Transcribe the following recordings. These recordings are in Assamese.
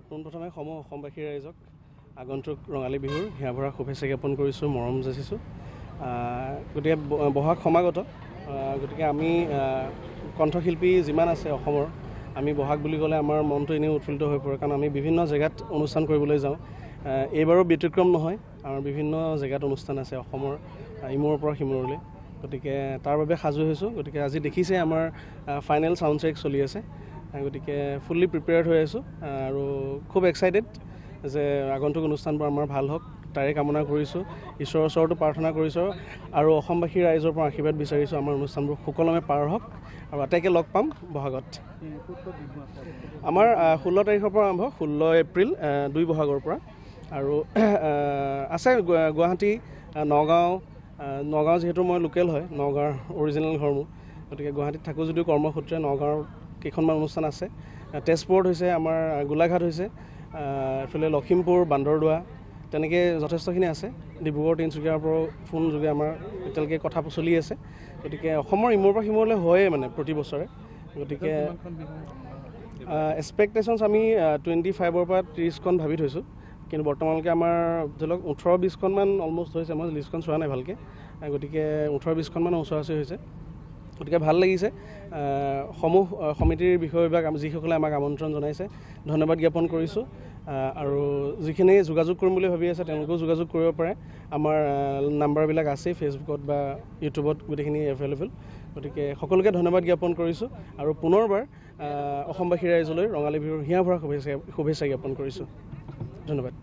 পোনপ্ৰথমে অসমবাসী ৰাইজক আগন্তুক ৰঙালী বিহুৰ হিয়াভৰা শুভেচ্ছা জ্ঞাপন কৰিছোঁ, মৰম যাচিছোঁ। গতিকে বহাগ সমাগত, গতিকে আমি কণ্ঠশিল্পী যিমান আছে অসমৰ, আমি বহাগ বুলি ক'লে আমাৰ মনটো এনেও উৎফুল্লিত হৈ পৰে, কাৰণ আমি বিভিন্ন জেগাত অনুষ্ঠান কৰিবলৈ যাওঁ। এইবাৰো ব্যতিক্ৰম নহয়, আমাৰ বিভিন্ন জেগাত অনুষ্ঠান আছে অসমৰ ইমূৰৰ পৰা সিমূৰলৈ। গতিকে তাৰ বাবে সাজু হৈছোঁ। গতিকে আজি দেখিছে আমাৰ ফাইনেল ছাউণ্ড চেক চলি আছে, গতিকে ফুল্লি প্ৰিপেয়াৰ্ড হৈ আছোঁ আৰু খুব এক্সাইটেড যে আগন্তুক অনুষ্ঠানবোৰ আমাৰ ভাল হওক, তাৰে কামনা কৰিছোঁ। ঈশ্বৰৰ ওচৰতো প্ৰাৰ্থনা কৰিছোঁ আৰু অসমবাসী ৰাইজৰ পৰা আশীৰ্বাদ বিচাৰিছোঁ আমাৰ অনুষ্ঠানবোৰ সুকলমে পাৰ হওক আৰু আটাইকে লগ পাম বহাগত। আমাৰ 16 তাৰিখৰ পৰা আৰম্ভ, 16 এপ্ৰিল 2 বহাগৰ পৰা। আৰু আছে গুৱাহাটী, নগাঁও যিহেতু মই লোকেল হয়, নগাঁৱৰ অৰিজিনেল ঘৰ মোৰ, গতিকে গুৱাহাটীত থাকোঁ যদিও কৰ্মসূত্ৰে নগাঁৱৰ কেইখনমান অনুষ্ঠান আছে। তেজপুৰত হৈছে, আমাৰ গোলাঘাট হৈছে, এইফালে লখিমপুৰ, বান্দৰদোৱা, তেনেকৈ যথেষ্টখিনি আছে। ডিব্ৰুগড়, তিনিচুকীয়াৰ পৰাও ফোন যোগে আমাৰ এতিয়ালৈকে কথা চলি আছে। গতিকে অসমৰ ইমূৰৰ পৰা সিমূৰলৈ হয়েই মানে প্ৰতি বছৰে। গতিকে এক্সপেক্টেশ্যনছ আমি 25ৰ পৰা 30খন ভাবি থৈছোঁ, কিন্তু বৰ্তমানলৈকে আমাৰ ধৰি লওক 18-20খনমান অলমষ্ট হৈছে। মই লিষ্টখন চোৱা নাই ভালকৈ, গতিকে 18-20খনমান ওচৰা-ওচৰি হৈছে। গতিকে ভাল লাগিছে। সমূহ সমিতিৰ বিষয়বিলাক যিসকলে আমাক আমন্ত্ৰণ জনাইছে, ধন্যবাদ জ্ঞাপন কৰিছোঁ। আৰু যিখিনি যোগাযোগ কৰিম বুলি ভাবি আছে তেওঁলোকেও যোগাযোগ কৰিব পাৰে। আমাৰ নাম্বাৰবিলাক আছেই, ফেচবুকত বা ইউটিউবত গোটেইখিনি এভেইলেবল। গতিকে সকলোকে ধন্যবাদ জ্ঞাপন কৰিছোঁ আৰু পুনৰবাৰ অসমবাসী ৰাইজলৈ ৰঙালী বিহুৰ হিয়াভৰা শুভেচ্ছা জ্ঞাপন কৰিছোঁ। ধন্যবাদ।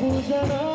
Bujanaa